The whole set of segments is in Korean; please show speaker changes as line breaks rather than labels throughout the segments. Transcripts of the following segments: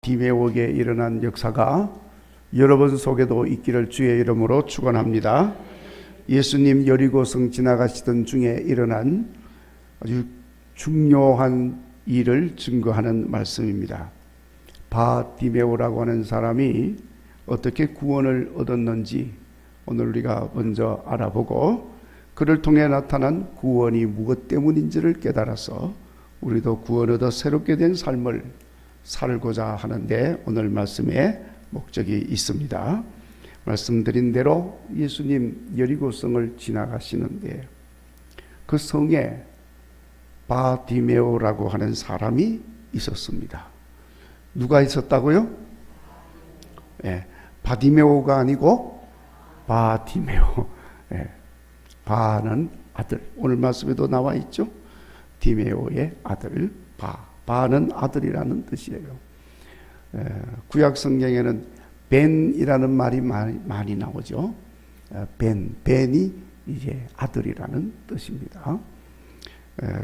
디메오에 일어난 역사가 여러분 속에도 있기를 주의 이름으로 축원합니다. 예수님 여리고성 지나가시던 중에 일어난 아주 중요한 일을 증거하는 말씀입니다. 바디메오라고 하는 사람이 어떻게 구원을 얻었는지 오늘 우리가 먼저 알아보고, 그를 통해 나타난 구원이 무엇 때문인지를 깨달아서 우리도 구원 얻어 새롭게 된 삶을 살고자 하는데 오늘 말씀에 목적이 있습니다. 말씀드린 대로 예수님 여리고성을 지나가시는데 그 성에 바디메오라고 하는 사람이 있었습니다. 누가 있었다고요? 바디메오가 아니고 바디메오. 바는 아들. 오늘 말씀에도 나와 있죠. 디메오의 아들 바는 아들이라는 뜻이에요. 구약 성경에는 벤이라는 말이 많이 나오죠. 벤이 이제 아들이라는 뜻입니다.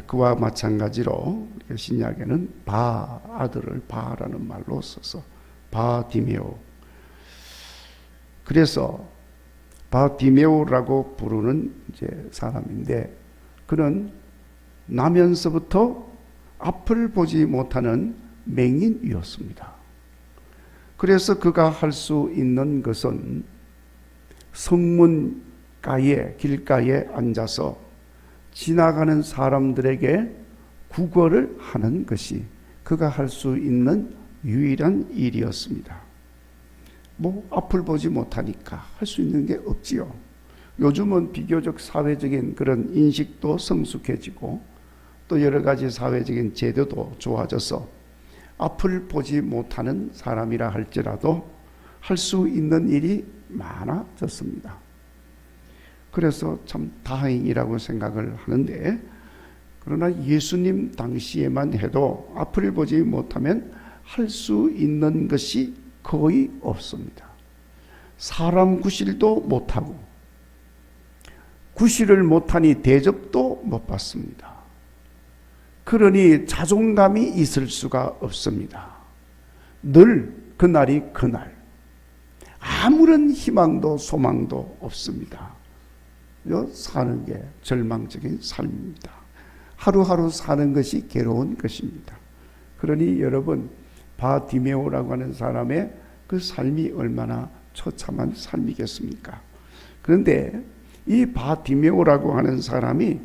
그와 마찬가지로 신약에는 아들을 바라는 말로 써서 바디메오. 그래서 바디메오라고 부르는 이제 사람인데, 그는 나면서부터 앞을 보지 못하는 맹인이었습니다. 그래서 그가 할 수 있는 것은 성문가에, 길가에 앉아서 지나가는 사람들에게 구걸을 하는 것이 그가 할 수 있는 유일한 일이었습니다. 앞을 보지 못하니까 할 수 있는 게 없지요. 요즘은 비교적 사회적인 그런 인식도 성숙해지고 또 여러 가지 사회적인 제도도 좋아져서 앞을 보지 못하는 사람이라 할지라도 할 수 있는 일이 많아졌습니다. 그래서 참 다행이라고 생각을 하는데, 그러나 예수님 당시에만 해도 앞을 보지 못하면 할 수 있는 것이 거의 없습니다. 사람 구실도 못하고, 구실을 못하니 대접도 못 받습니다. 그러니 자존감이 있을 수가 없습니다. 늘 그날이 그날, 아무런 희망도 소망도 없습니다. 사는 게 절망적인 삶입니다. 하루하루 사는 것이 괴로운 것입니다. 그러니 여러분, 바디메오라고 하는 사람의 그 삶이 얼마나 처참한 삶이겠습니까? 그런데 이 바디메오라고 하는 사람이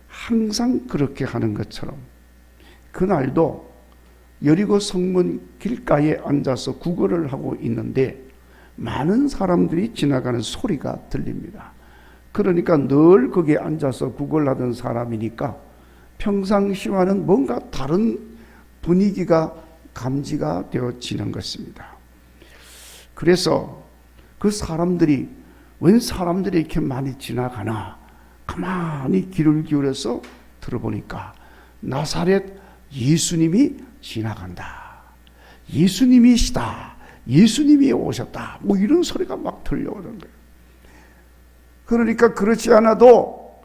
항상 그렇게 하는 것처럼 그날도 여리고 성문 길가에 앉아서 구걸을 하고 있는데 많은 사람들이 지나가는 소리가 들립니다. 그러니까 늘 거기에 앉아서 구걸하던 사람이니까 평상시와는 뭔가 다른 분위기가 감지가 되어지는 것입니다. 그래서 그 사람들이, 웬 사람들이 이렇게 많이 지나가나 가만히 귀를 기울여서 들어보니까 나사렛 예수님이 지나간다, 예수님이시다, 예수님이 오셨다, 이런 소리가 막 들려오는 거예요. 그러니까 그렇지 않아도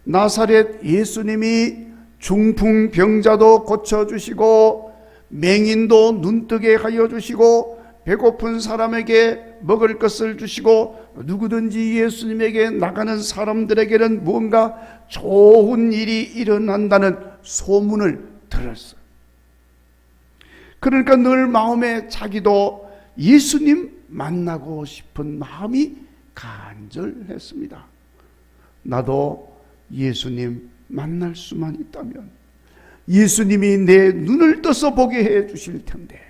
나사렛 예수님이 중풍병자도 고쳐주시고 맹인도 눈뜨게 하여 주시고 배고픈 사람에게 먹을 것을 주시고 누구든지 예수님에게 나가는 사람들에게는 무언가 좋은 일이 일어난다는 소문을 들었어요. 그러니까 늘 마음에 자기도 예수님 만나고 싶은 마음이 간절했습니다. 나도 예수님 만날 수만 있다면 예수님이 내 눈을 떠서 보게 해 주실 텐데,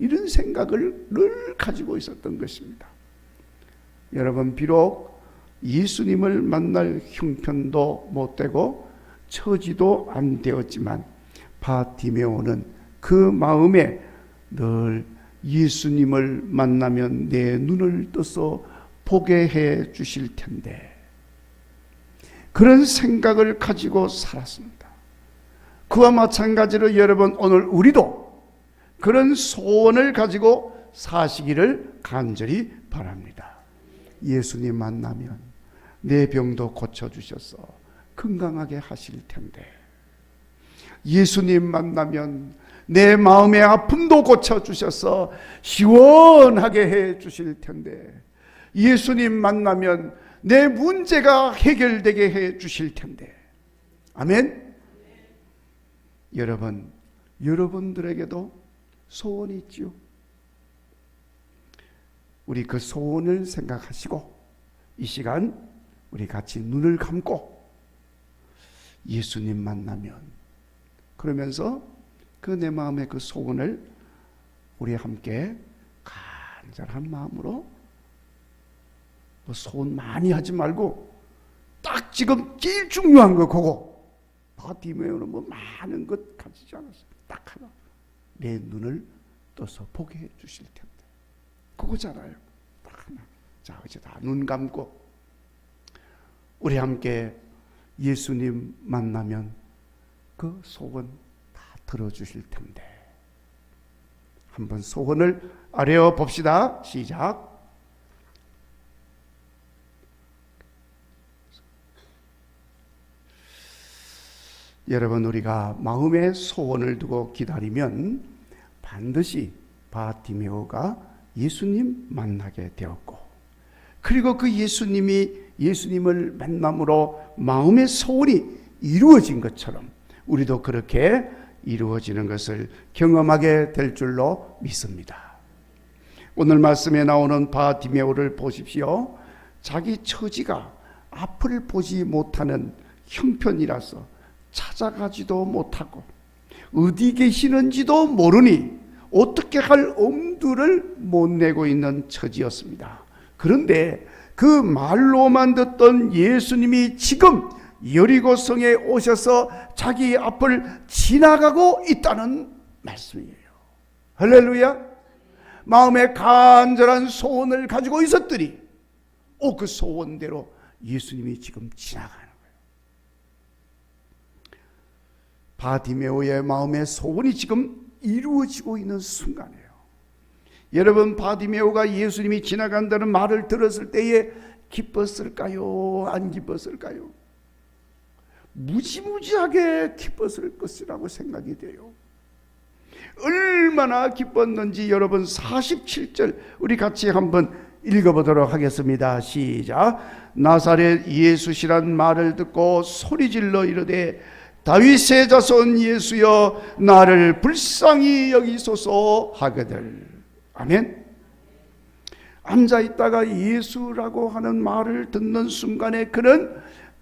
이런 생각을 늘 가지고 있었던 것입니다. 여러분, 비록 예수님을 만날 형편도 못 되고 처지도 안 되었지만 바디메오는 그 마음에 늘 예수님을 만나면 내 눈을 떠서 보게 해 주실 텐데, 그런 생각을 가지고 살았습니다. 그와 마찬가지로 여러분, 오늘 우리도 그런 소원을 가지고 사시기를 간절히 바랍니다. 예수님 만나면 내 병도 고쳐주셔서 건강하게 하실 텐데, 예수님 만나면 내 마음의 아픔도 고쳐주셔서 시원하게 해 주실 텐데, 예수님 만나면 내 문제가 해결되게 해 주실 텐데. 아멘. 여러분들에게도 소원이 있지요. 우리 그 소원을 생각하시고 이 시간 우리 같이 눈을 감고 예수님 만나면, 그러면서 그 내 마음의 그 소원을 우리 함께 간절한 마음으로, 뭐 소원 많이 하지 말고 딱 지금 제일 중요한 거 그거. 바디메오는 뭐 많은 것 가지지 않았어요. 딱 하나, 내 눈을 떠서 보게 해 주실 텐데, 그거잖아요. 딱 하나. 자, 이제 다 눈 감고 우리 함께 예수님 만나면 그 소원 다 들어주실 텐데, 한번 소원을 아뢰어 봅시다. 시작. 여러분, 우리가 마음의 소원을 두고 기다리면 반드시 바디메오가 예수님 만나게 되었고, 그리고 그 예수님을 만남으로 마음의 소원이 이루어진 것처럼 우리도 그렇게 이루어지는 것을 경험하게 될 줄로 믿습니다. 오늘 말씀에 나오는 바디메오를 보십시오. 자기 처지가 앞을 보지 못하는 형편이라서 찾아가지도 못하고 어디 계시는지도 모르니 어떻게 할 엄두를 못 내고 있는 처지였습니다. 그런데 그 말로만 듣던 예수님이 지금 여리고성에 오셔서 자기 앞을 지나가고 있다는 말씀이에요. 할렐루야. 마음에 간절한 소원을 가지고 있었더니 그 소원대로 예수님이 지금 지나가는 거예요. 바디메오의 마음의 소원이 지금 이루어지고 있는 순간이에요. 여러분, 바디메오가 예수님이 지나간다는 말을 들었을 때에 기뻤을까요? 안 기뻤을까요? 무지무지하게 기뻤을 것이라고 생각이 돼요. 얼마나 기뻤는지 여러분 47절 우리 같이 한번 읽어보도록 하겠습니다. 시작. 나사렛 예수시란 말을 듣고 소리질러 이르되 다윗의 자손 예수여 나를 불쌍히 여기소서 하거늘. 아멘. 앉아있다가 예수라고 하는 말을 듣는 순간에 그는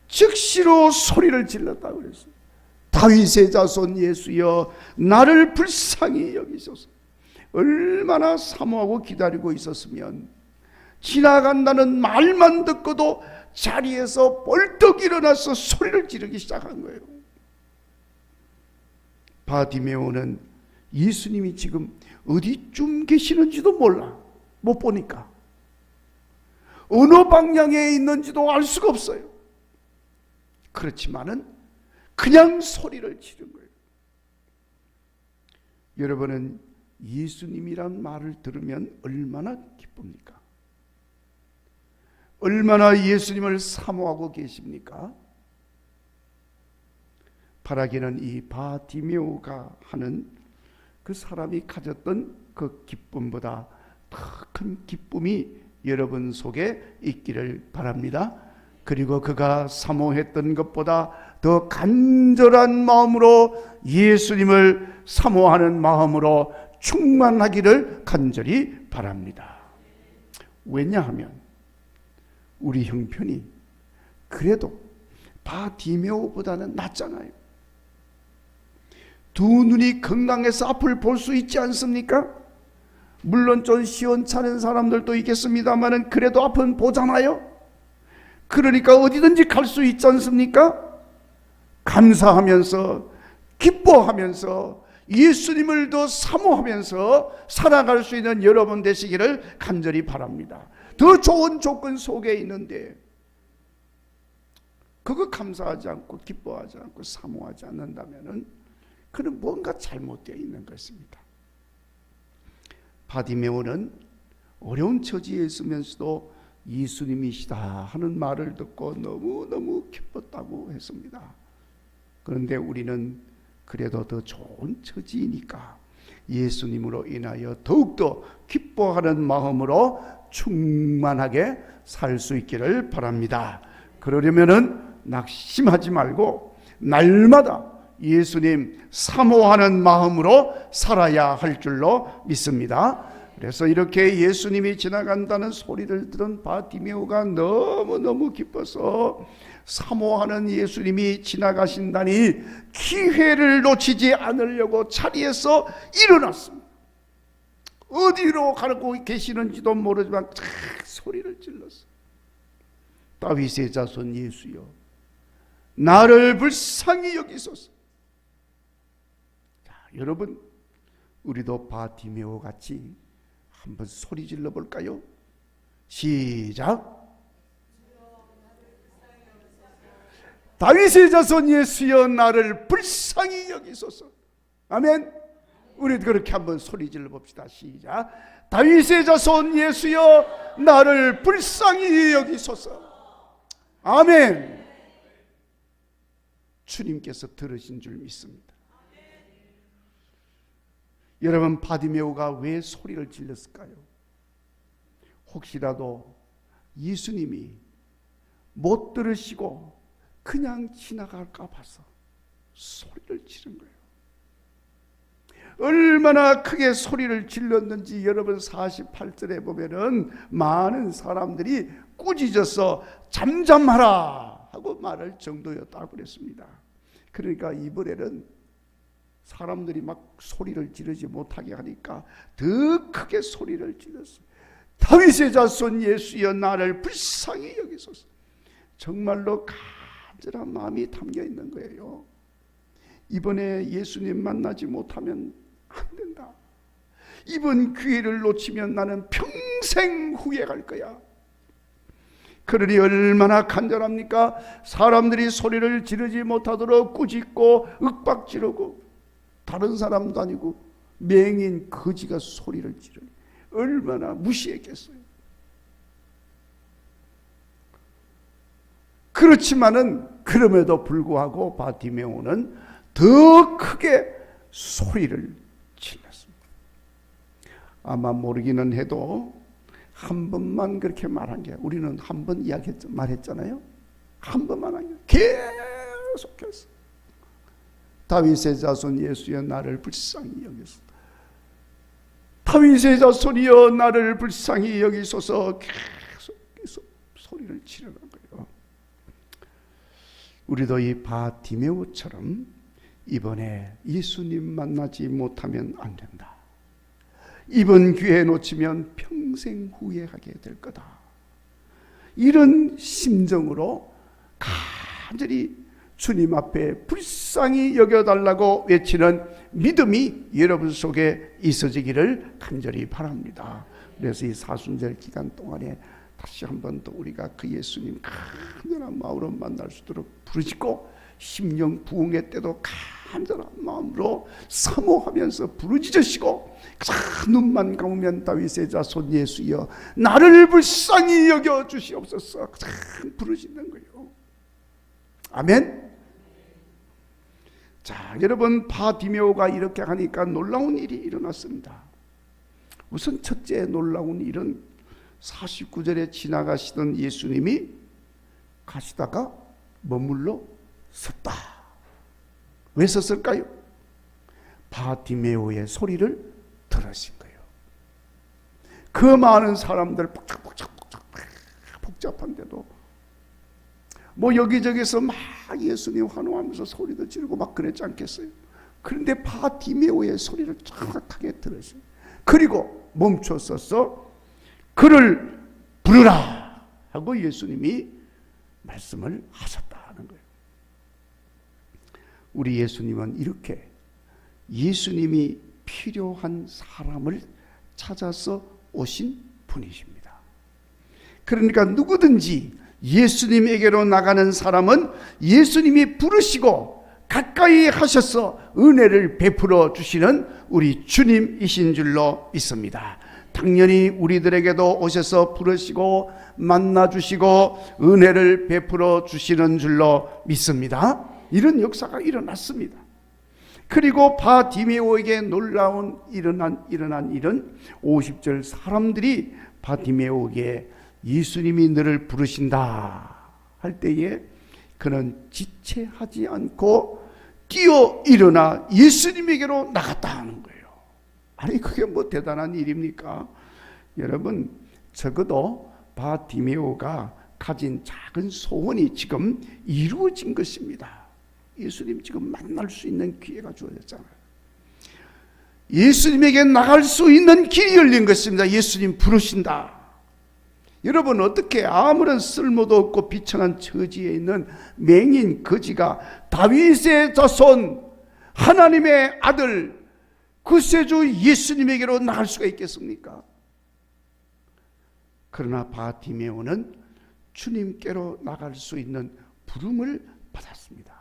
즉시로 소리를 질렀다고 그랬어요. 다윗의 자손 예수여 나를 불쌍히 여기소서. 얼마나 사모하고 기다리고 있었으면 지나간다는 말만 듣고도 자리에서 벌떡 일어나서 소리를 지르기 시작한 거예요. 바디메오는 예수님이 지금 어디쯤 계시는지도 몰라. 못 보니까. 어느 방향에 있는지도 알 수가 없어요. 그렇지만은 그냥 소리를 지른 거예요. 여러분은 예수님이란 말을 들으면 얼마나 기쁩니까? 얼마나 예수님을 사모하고 계십니까? 바라기는 이 바디메오가 하는 그 사람이 가졌던 그 기쁨보다 더 큰 기쁨이 여러분 속에 있기를 바랍니다. 그리고 그가 사모했던 것보다 더 간절한 마음으로 예수님을 사모하는 마음으로 충만하기를 간절히 바랍니다. 왜냐하면 우리 형편이 그래도 바디메오보다는 낫잖아요. 두 눈이 건강해서 앞을 볼 수 있지 않습니까? 물론 좀 시원찮은 사람들도 있겠습니다만 그래도 앞은 보잖아요. 그러니까 어디든지 갈 수 있지 않습니까? 감사하면서 기뻐하면서 예수님을 더 사모하면서 살아갈 수 있는 여러분 되시기를 간절히 바랍니다. 더 좋은 조건 속에 있는데 그거 감사하지 않고 기뻐하지 않고 사모하지 않는다면 그는 뭔가 잘못되어 있는 것입니다. 바디메오는 어려운 처지에 있으면서도 예수님이시다 하는 말을 듣고 너무너무 기뻤다고 했습니다. 그런데 우리는 그래도 더 좋은 처지이니까 예수님으로 인하여 더욱더 기뻐하는 마음으로 충만하게 살 수 있기를 바랍니다. 그러려면은 낙심하지 말고 날마다 예수님 사모하는 마음으로 살아야 할 줄로 믿습니다. 그래서 이렇게 예수님이 지나간다는 소리를 들은 바디메오가 너무너무 기뻐서 사모하는 예수님이 지나가신다니 기회를 놓치지 않으려고 자리에서 일어났습니다. 어디로 가고 계시는지도 모르지만 소리를 질렀어요. 다윗의 자손 예수여, 나를 불쌍히 여기소서. 자, 여러분, 우리도 바디메오 같이 한번 소리 질러 볼까요? 시작. 다윗의 자손 예수여, 나를 불쌍히 여기소서. 아멘. 우리 그렇게 한번 소리 질러 봅시다. 시작. 다윗의 자손 예수여, 나를 불쌍히 여기소서. 아멘. 주님께서 들으신 줄 믿습니다. 여러분, 바디메오가 왜 소리를 질렀을까요? 혹시라도 예수님이 못 들으시고 그냥 지나갈까 봐서 소리를 지른 거예요. 얼마나 크게 소리를 질렀는지 여러분 48절에 보면은 많은 사람들이 꾸짖어서 잠잠하라 하고 말할 정도였다고 그랬습니다. 그러니까 이번에는 사람들이 막 소리를 지르지 못하게 하니까 더 크게 소리를 질렀어요. 다윗의 자손 예수여, 나를 불쌍히 여기소서. 정말로 간절한 마음이 담겨 있는 거예요. 이번에 예수님 만나지 못하면 안 된다. 이번 기회를 놓치면 나는 평생 후회할 거야. 그러니 얼마나 간절합니까? 사람들이 소리를 지르지 못하도록 꾸짖고 윽박지르고, 다른 사람도 아니고 맹인 거지가 소리를 지르니 얼마나 무시했겠어요. 그렇지만은 그럼에도 불구하고 바디메오는 더 크게 소리를 질렀습니다. 아마 모르기는 해도 한 번만 그렇게 말한 게, 우리는 한 번 말했잖아요. 한 번만 한 게 계속해서 다윗의 자손 예수여, 나를 불쌍히 여기소서. 다윗의 자손이여, 나를 불쌍히 여기소서. 계속 소리를 지르는 거예요. 우리도 이 바디메오처럼 이번에 예수님 만나지 못하면 안 된다. 이번 기회 놓치면 평생 후회하게 될 거다. 이런 심정으로 간절히 주님 앞에 불쌍히 여겨달라고 외치는 믿음이 여러분 속에 있어지기를 간절히 바랍니다. 그래서 이 사순절 기간 동안에 다시 한번 더 우리가 그 예수님 간절한 마음으로 만날 수 있도록 부르짖고, 심령 부흥회 때도 간절한 마음으로 사모하면서 부르짖으시고, 눈만 감으면 다윗의 자손 예수여, 나를 불쌍히 여겨 주시옵소서 부르짖는 거예요. 아멘. 자, 여러분, 바디메오가 이렇게 하니까 놀라운 일이 일어났습니다. 우선 첫째 놀라운 일은 49절에 지나가시던 예수님이 가시다가 머물러 섰다. 왜 섰을까요? 바디메오의 소리를 들으신 거예요. 그 많은 사람들 복잡한데도 뭐 여기저기서 막 예수님 환호하면서 소리도 지르고 막 그랬지 않겠어요? 그런데 바디메오의 소리를 정확하게 들으신, 그리고 멈춰서서 그를 부르라 하고 예수님이 말씀을 하셨다는 거예요. 우리 예수님은 이렇게 예수님이 필요한 사람을 찾아서 오신 분이십니다. 그러니까 누구든지 예수님에게로 나가는 사람은 예수님이 부르시고 가까이 하셔서 은혜를 베풀어 주시는 우리 주님이신 줄로 믿습니다. 당연히 우리들에게도 오셔서 부르시고 만나주시고 은혜를 베풀어 주시는 줄로 믿습니다. 이런 역사가 일어났습니다. 그리고 바디메오에게 놀라운 일어난 일은 50절 사람들이 바디메오에게 예수님이 너를 부르신다 할 때에 그는 지체하지 않고 뛰어 일어나 예수님에게로 나갔다 하는 거예요. 아니 그게 뭐 대단한 일입니까? 여러분 적어도 바디메오가 가진 작은 소원이 지금 이루어진 것입니다. 예수님 지금 만날 수 있는 기회가 주어졌잖아요. 예수님에게 나갈 수 있는 길이 열린 것입니다. 예수님 부르신다. 여러분 어떻게 아무런 쓸모도 없고 비천한 처지에 있는 맹인 거지가 다윗의 자손 하나님의 아들 구세주 예수님에게로 나갈 수가 있겠습니까? 그러나 바디메오는 주님께로 나갈 수 있는 부름을 받았습니다.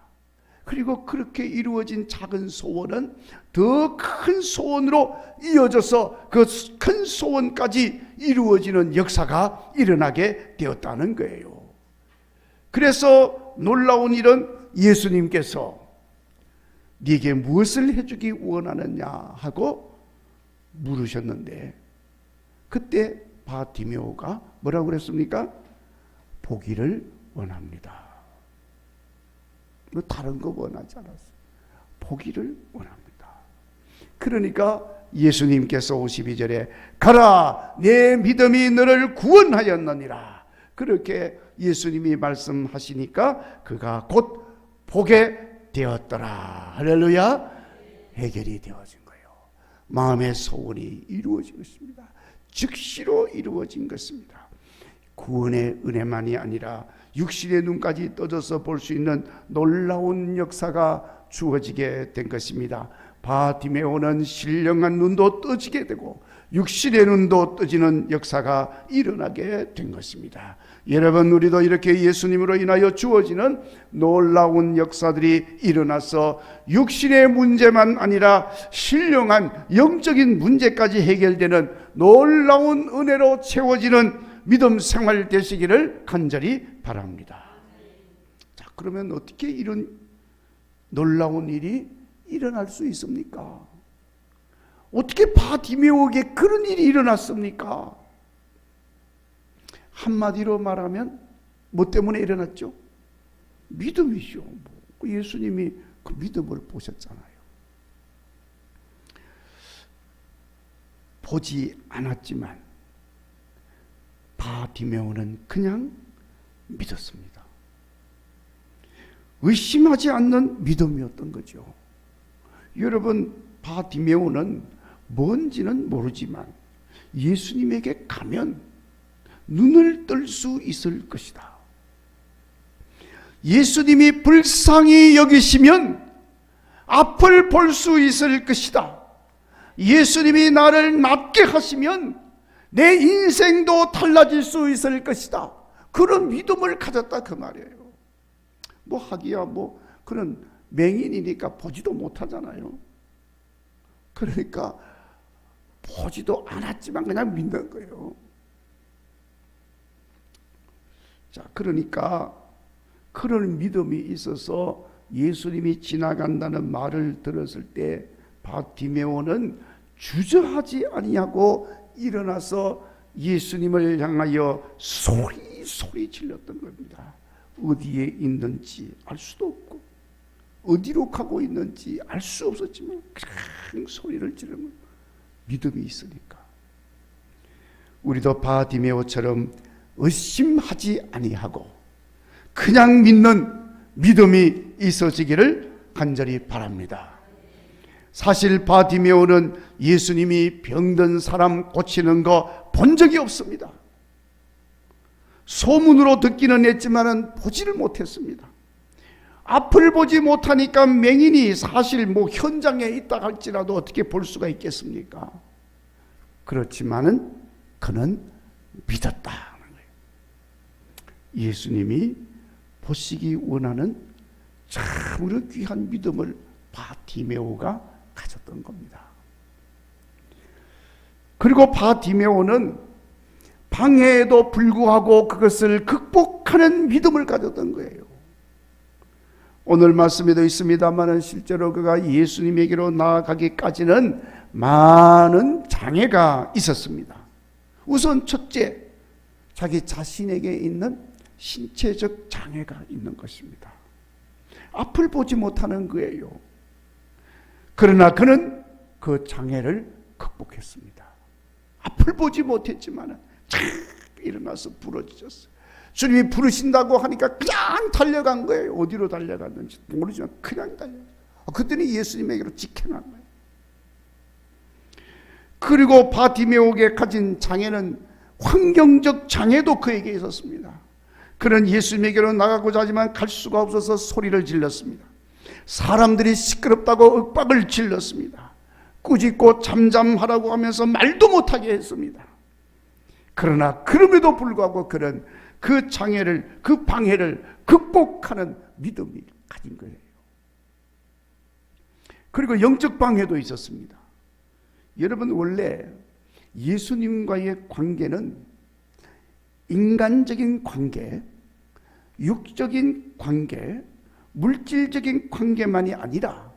그리고 그렇게 이루어진 작은 소원은 더 큰 소원으로 이어져서 그 큰 소원까지 이루어지는 역사가 일어나게 되었다는 거예요. 그래서 놀라운 일은 예수님께서 네게 무엇을 해주기 원하느냐 하고 물으셨는데 그때 바디메오가 뭐라고 그랬습니까? 보기를 원합니다. 뭐 다른 거 원하지 않았어요. 보기를 원합니다. 그러니까 예수님께서 52절에 가라 내 믿음이 너를 구원하였느니라 그렇게 예수님이 말씀하시니까 그가 곧 보게 되었더라. 할렐루야. 해결이 되어진 거예요. 마음의 소원이 이루어진 것입니다. 즉시로 이루어진 것입니다. 구원의 은혜만이 아니라 육신의 눈까지 떠져서 볼 수 있는 놀라운 역사가 주어지게 된 것입니다. 바디메오는 신령한 눈도 떠지게 되고 육신의 눈도 떠지는 역사가 일어나게 된 것입니다. 여러분 우리도 이렇게 예수님으로 인하여 주어지는 놀라운 역사들이 일어나서 육신의 문제만 아니라 신령한 영적인 문제까지 해결되는 놀라운 은혜로 채워지는 믿음 생활 되시기를 간절히 바랍니다. 자, 그러면 어떻게 이런 놀라운 일이 일어날 수 있습니까? 어떻게 바디메오에게 그런 일이 일어났습니까? 한마디로 말하면 뭐 때문에 일어났죠? 믿음이죠. 예수님이 그 믿음을 보셨잖아요. 보지 않았지만 바디메오는 그냥 믿었습니다. 의심하지 않는 믿음이었던 거죠. 여러분 바디메오는 뭔지는 모르지만 예수님에게 가면 눈을 뜰 수 있을 것이다. 예수님이 불쌍히 여기시면 앞을 볼 수 있을 것이다. 예수님이 나를 낫게 하시면 내 인생도 달라질 수 있을 것이다. 그런 믿음을 가졌다 그 말이에요. 뭐 하기야 뭐 그런 맹인이니까 보지도 못하잖아요. 그러니까 보지도 않았지만 그냥 믿는 거예요. 자, 그러니까 그런 믿음이 있어서 예수님이 지나간다는 말을 들었을 때 바디메오는 주저하지 아니하고 일어나서 예수님을 향하여 소리 질렀던 겁니다. 어디에 있는지 알 수도 없고 어디로 가고 있는지 알 수 없었지만 그냥 소리를 지르면 믿음이 있으니까. 우리도 바디메오처럼 의심하지 아니하고 그냥 믿는 믿음이 있어지기를 간절히 바랍니다. 사실 바디메오는 예수님이 병든 사람 고치는 거 본 적이 없습니다. 소문으로 듣기는 했지만은 보지를 못했습니다. 앞을 보지 못하니까 맹인이 사실 뭐 현장에 있다 할지라도 어떻게 볼 수가 있겠습니까? 그렇지만은 그는 믿었다 하는 거예요. 예수님이 보시기 원하는 참으로 귀한 믿음을 바디메오가 가졌던 겁니다. 그리고 바디메오는 방해에도 불구하고 그것을 극복하는 믿음을 가졌던 거예요. 오늘 말씀에도 있습니다만 실제로 그가 예수님에게로 나아가기까지는 많은 장애가 있었습니다. 우선 첫째, 자기 자신에게 있는 신체적 장애가 있는 것입니다. 앞을 보지 못하는 거예요. 그러나 그는 그 장애를 극복했습니다. 앞을 보지 못했지만 착 일어나서 부러졌어요. 주님이 부르신다고 하니까 그냥 달려간 거예요. 어디로 달려갔는지 모르지만 그냥 달려갔어요. 그랬더니 예수님에게로 직행한 거예요. 그리고 바디메오에게 가진 장애는 환경적 장애도 그에게 있었습니다. 그는 예수님에게로 나가고자 하지만 갈 수가 없어서 소리를 질렀습니다. 사람들이 시끄럽다고 윽박을 질렀습니다. 꾸짖고 잠잠하라고 하면서 말도 못하게 했습니다. 그러나 그럼에도 불구하고 그는 그 장애를, 그 방해를 극복하는 믿음이 가진 거예요. 그리고 영적 방해도 있었습니다. 여러분, 원래 예수님과의 관계는 인간적인 관계, 육적인 관계, 물질적인 관계만이 아니라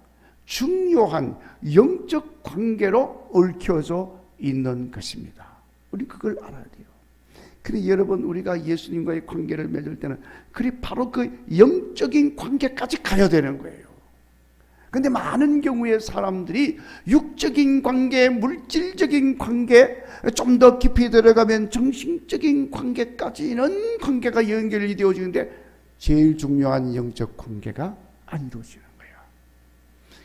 중요한 영적 관계로 얽혀져 있는 것입니다. 우리 그걸 알아야 돼요. 그래 여러분, 우리가 예수님과의 관계를 맺을 때는 그래 바로 그 영적인 관계까지 가야 되는 거예요. 그런데 많은 경우에 사람들이 육적인 관계, 물질적인 관계, 좀 더 깊이 들어가면 정신적인 관계까지는 관계가 연결이 되어지는데 제일 중요한 영적 관계가 안 이루어지는 거예요.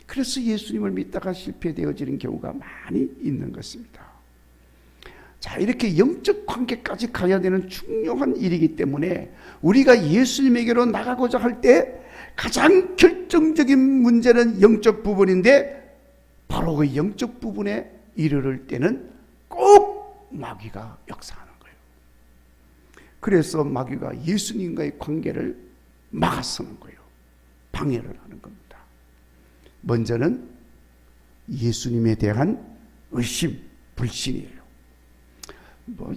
그래서 예수님을 믿다가 실패되어지는 경우가 많이 있는 것입니다. 자, 이렇게 영적 관계까지 가야 되는 중요한 일이기 때문에 우리가 예수님에게로 나가고자 할 때 가장 결정적인 문제는 영적 부분인데 바로 그 영적 부분에 이르를 때는 꼭 마귀가 역사하는 거예요. 그래서 마귀가 예수님과의 관계를 막아서는 거예요. 방해를 하는 겁니다. 먼저는 예수님에 대한 의심, 불신이에요.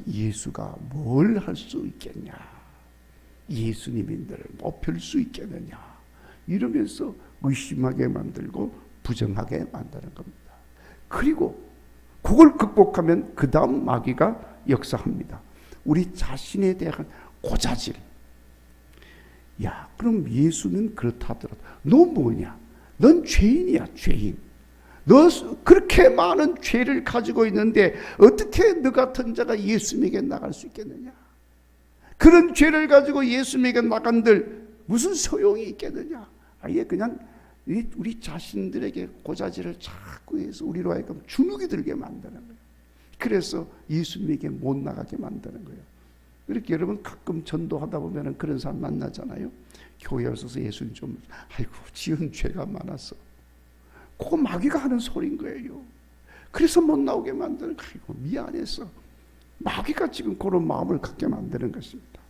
예수가 뭘 할 수 있겠냐, 예수님인들을 별 수 있겠느냐, 이러면서 의심하게 만들고 부정하게 만드는 겁니다. 그리고 그걸 극복하면 그 다음 마귀가 역사합니다. 우리 자신에 대한 고자질. 야, 그럼 예수는 그렇다 하더라도 너 뭐냐? 넌 죄인이야, 죄인. 너 그렇게 많은 죄를 가지고 있는데 어떻게 너 같은 자가 예수님에게 나갈 수 있겠느냐? 그런 죄를 가지고 예수님에게 나간들 무슨 소용이 있겠느냐? 아예 그냥 우리 자신들에게 고자질을 자꾸 해서 우리로 하여금 주눅이 들게 만드는 거예요. 그래서 예수님에게 못 나가게 만드는 거예요. 이렇게 여러분 가끔 전도하다 보면 그런 사람 만나잖아요. 교회에 오셔서 예수님 좀, 아이고 지은 죄가 많았어. 그거 마귀가 하는 소리인 거예요. 그래서 못 나오게 만드는 거예요. 아이고 미안해서. 마귀가 지금 그런 마음을 갖게 만드는 것입니다.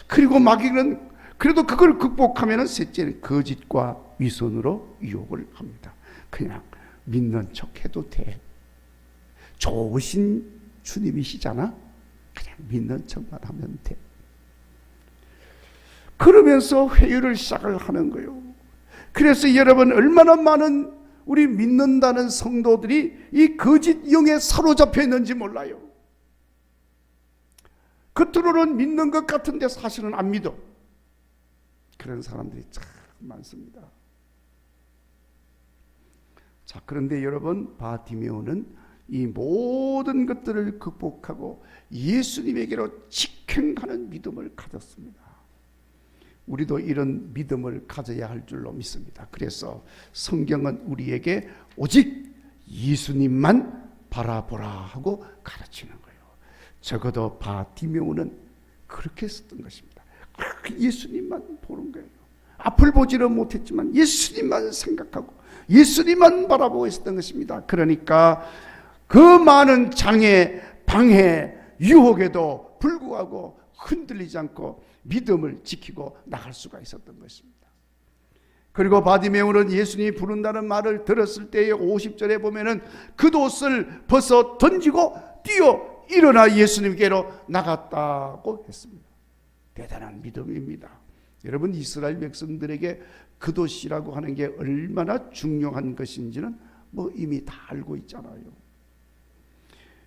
그리고 마귀는 그래도 그걸 극복하면 셋째는 거짓과 위선으로 유혹을 합니다. 그냥 믿는 척 해도 돼. 좋으신 주님이시잖아. 그냥 믿는 척만 하면 돼. 그러면서 회유를 시작을 하는 거예요. 그래서 여러분, 얼마나 많은 우리 믿는다는 성도들이 이 거짓 영에 사로잡혀 있는지 몰라요. 겉으로는 믿는 것 같은데 사실은 안 믿어. 그런 사람들이 참 많습니다. 자, 그런데 여러분, 바디메오는 이 모든 것들을 극복하고 예수님에게로 직행하는 믿음을 가졌습니다. 우리도 이런 믿음을 가져야 할 줄로 믿습니다. 그래서 성경은 우리에게 오직 예수님만 바라보라 하고 가르치는 거예요. 적어도 바디메오는 그렇게 했던 것입니다. 예수님만 보는 거예요. 앞을 보지는 못했지만 예수님만 생각하고 예수님만 바라보고 있었던 것입니다. 그러니까 그 많은 장애, 방해, 유혹에도 불구하고 흔들리지 않고 믿음을 지키고 나갈 수가 있었던 것입니다. 그리고 바디메오는 예수님이 부른다는 말을 들었을 때에 50절에 보면은 겉옷을 벗어 던지고 뛰어 일어나 예수님께로 나갔다고 했습니다. 대단한 믿음입니다. 여러분, 이스라엘 백성들에게 그 도시라고 하는 게 얼마나 중요한 것인지는 이미 다 알고 있잖아요.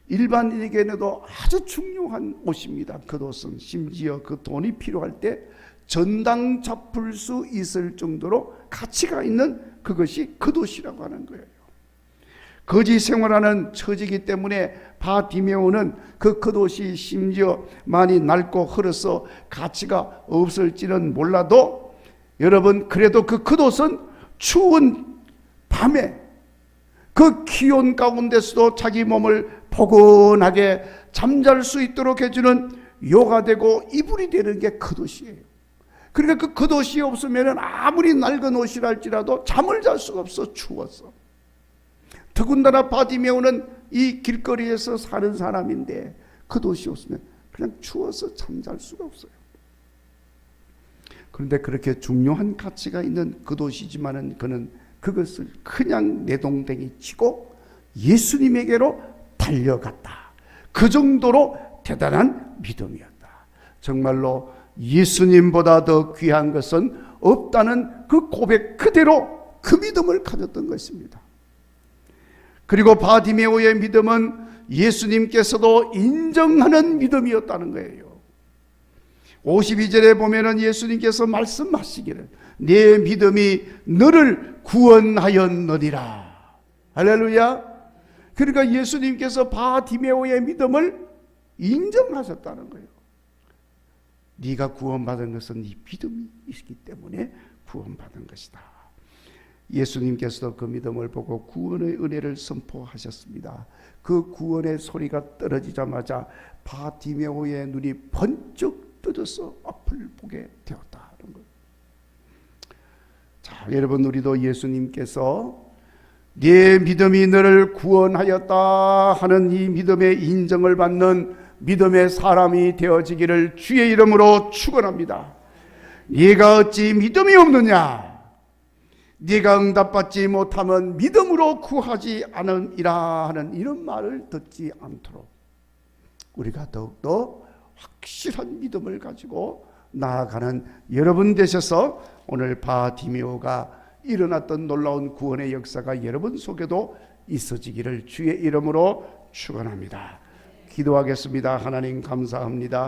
일반인에게도 아주 중요한 옷입니다. 겉옷은 심지어 그 돈이 필요할 때 전당 잡을 수 있을 정도로 가치가 있는 그것이 겉옷이라고 하는 거예요. 거지 생활하는 처지이기 때문에 바디메오는 그 겉옷이 심지어 많이 낡고 흐려서 가치가 없을지는 몰라도 여러분, 그래도 그 겉옷은 추운 밤에 그 기온 가운데서도 자기 몸을 포근하게 잠잘 수 있도록 해주는 요가 되고 이불이 되는 게 겉옷이에요. 그러니까 그 겉옷이 없으면 아무리 낡은 옷이랄지라도 잠을 잘 수가 없어. 추워서. 더군다나 바디메오는 이 길거리에서 사는 사람인데 겉옷이 없으면 그냥 추워서 잠잘 수가 없어요. 그런데 그렇게 중요한 가치가 있는 겉옷이지만은 그는 그것을 그냥 내동댕이 치고 예수님에게로 달려갔다. 그 정도로 대단한 믿음이었다. 정말로 예수님보다 더 귀한 것은 없다는 그 고백 그대로 그 믿음을 가졌던 것입니다. 그리고 바디메오의 믿음은 예수님께서도 인정하는 믿음이었다는 거예요. 52절에 보면은 예수님께서 말씀하시기를 내 믿음이 너를 구원하였느니라. 할렐루야. 그러니까 예수님께서 바디메오의 믿음을 인정하셨다는 거예요. 네가 구원받은 것은 네 믿음이 있기 때문에 구원받은 것이다. 예수님께서도 그 믿음을 보고 구원의 은혜를 선포하셨습니다. 그 구원의 소리가 떨어지자마자 바디메오의 눈이 번쩍 뜨져서 앞을 보게 되었다는 거예요. 자, 여러분, 우리도 예수님께서 네 믿음이 너를 구원하였다 하는 이 믿음의 인정을 받는 믿음의 사람이 되어지기를 주의 이름으로 축원합니다. 네가 어찌 믿음이 없느냐? 네가 응답받지 못하면 믿음으로 구하지 않으리라 하는 이런 말을 듣지 않도록 우리가 더욱더 확실한 믿음을 가지고 나아가는 여러분 되셔서 오늘 바디메오가 일어났던 놀라운 구원의 역사가 여러분 속에도 있어지기를 주의 이름으로 축원합니다. 기도하겠습니다. 하나님 감사합니다.